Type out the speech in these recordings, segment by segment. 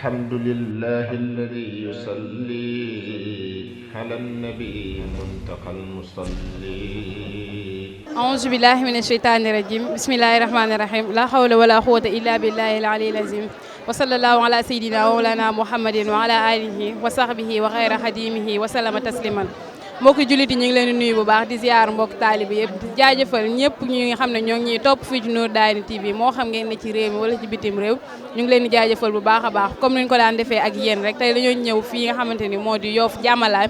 الحمد لله الذي يصلي على النبي المنتقى المصلي أعوذ بالله من الشيطان الرجيم بسم الله الرحمن الرحيم لا حول ولا قوة إلا بالله العلي العظيم وصلى الله على سيدنا ومولانا محمد وعلى آله وصحبه وخير خديمه وسلم تسليما mbokki jullit yi ñu ngi leen di nuyu bu baax di ziar mbokk taalibe yëpp di jaajëfal ñëpp ñi nga xam ne ñoo ngi ñuy topp fii ci Nour Darayni TV moo xam ngeen ne ci réew mi wala ci bitim réew ñu ngi leen di jaajëfal bu baax a baax comme ni ñu ko daan defee ak yéen rek tey dañoo ñëw fii nga xamante ni moo di Yoff Jàmmalaay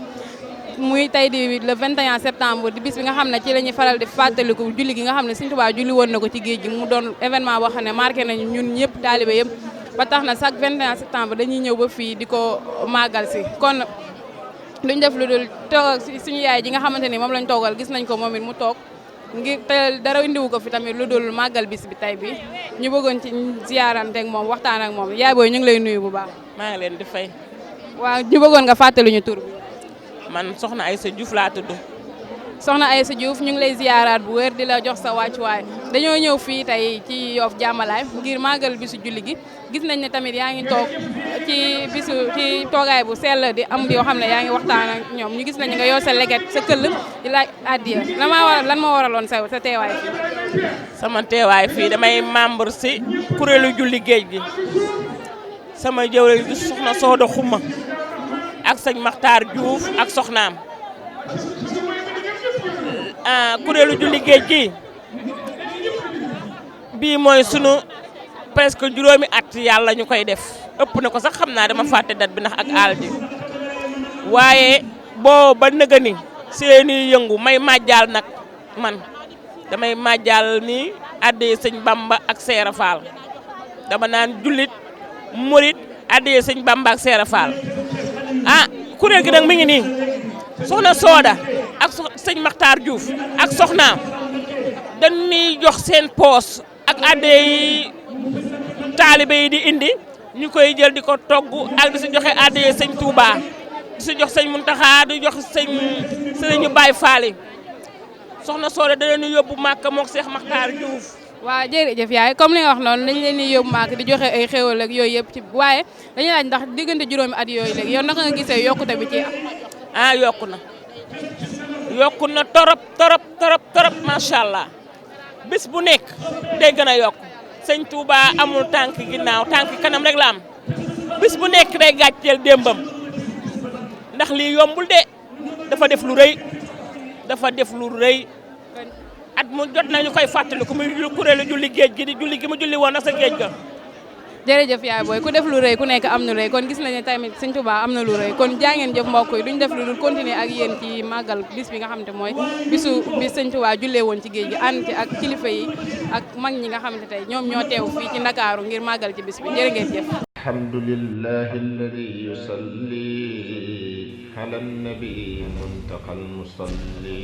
muy tey di le 21 septembre di bis bi nga xam ne ci la ñuy faral di fàttaliku julli gi nga xam ne Sëñ Tuubaa julli woon na ko ci géej gi mu doon événement boo xam ne marqué nañu ñun ñëpp taalibe yëpp ba tax na chaque 21 septembre dañuy ñëw ba fii di ko màggal si kon duñ def lu dul toog suñu yaay ji nga xamante ni moom lañ toogal gis nañ ko moom it mu toog ngir te dara indiwu ko fi tamit lu dul màggal bis bi tey bi ñu bëggoon ci ziarante ak moom waxtaan ak moom yaay booy ñu ngi lay nuyu bu baax. maa ngi leen di fay. waaw ñu bëggoon nga fàttali ñu tur bi. man soxna Aïssa Diouf laa tudd. soxna Aïssa Diouf ñu ngi lay ziaraat bu wér di la jox sa wàccuwaay dañoo ñëw fii tey ci Yoff Jàmmalaay ngir màggal bisu julli gi gis nañ ne tamit yaa ngi toog ci toogaay bu sell di am yoo xam ne yaa ngi waxtaan ak ñoom ñu gis nañ nga yor sa leget sa këll di laaj addiya lan moo waraloon sa teewaay fii. sama teewaay fii damay membre si kuréelu julli géej gi sama jëwriñ gi soxna Sooda Xuma ak sëñ Maxtaar Diouf ak soxnaam kuréelu julli géej gi bii mooy sunu presque juróomi at yàlla ñu koy def ëpp na ko sax xam naa dama fàtte dat bi ndax ak aal ji waaye boo ba nëga ni seeni yëngu may màjjaal nag man damay màjjaal ni addee sëñ Bamba ak Seera Faal dama naan jullit murit addee sëñ Bamba ak Seera Faal kuréel gi nag mi ngi nii soxna Sooda ak sëñ Maxtaar Diouf ak soxnaam dañuy jox seen poos ak addee yi taalibe yi di indi ñu koy jël di ko togg ak di si joxe addee sëñ Touba di si jox sëñ Muntaxa di jox sëriñu Baay Faal soxna Sooda da leen yóbbu Màkka mook Seex Maxtaar Diouf. waaw jërëjëf yaay comme li nga wax noonu dañ leen di yóbbu Màkka di joxe ay xéwal ak yooyu yëpp ci waaye dañuy laaj ndax diggante juróomi at yooyu léegi yow naka nga gisee yokkute bi ci yokku na torop macha allah bis bu nekk day gën a yokk sëñ Touba amul tànk ginnaaw tànk kanam rek la am bis bu nekk day gàcceel démbam ndax lii yombul de dafa def lu rëy at mu jot nañu koy fàttaliku muy kuréelu julli géej gi di julli gi mu julli woon ak sa géej ga. jërëjëf yaay booy ku def lu rëy ku nekk am na rëy kon gis nañu tamit Sëñ Tuubaa am na lu rëy kon jaa ngeen jëf mbokk yi duñ def lu dul continuer ak yéen ci màggal bis bi nga xam te mooy bisu Sëñ Tuubaa jullee woon ci géej gi ànd ci ak kilifa yi ak mag ñi nga xamante tey ñoom ñoo teew fii ci Ndakaaru ngir màggal ci bis bi jërë ngeen jëf. alhamdulillahi alladi yusalli ala nabi muntaqa almusalli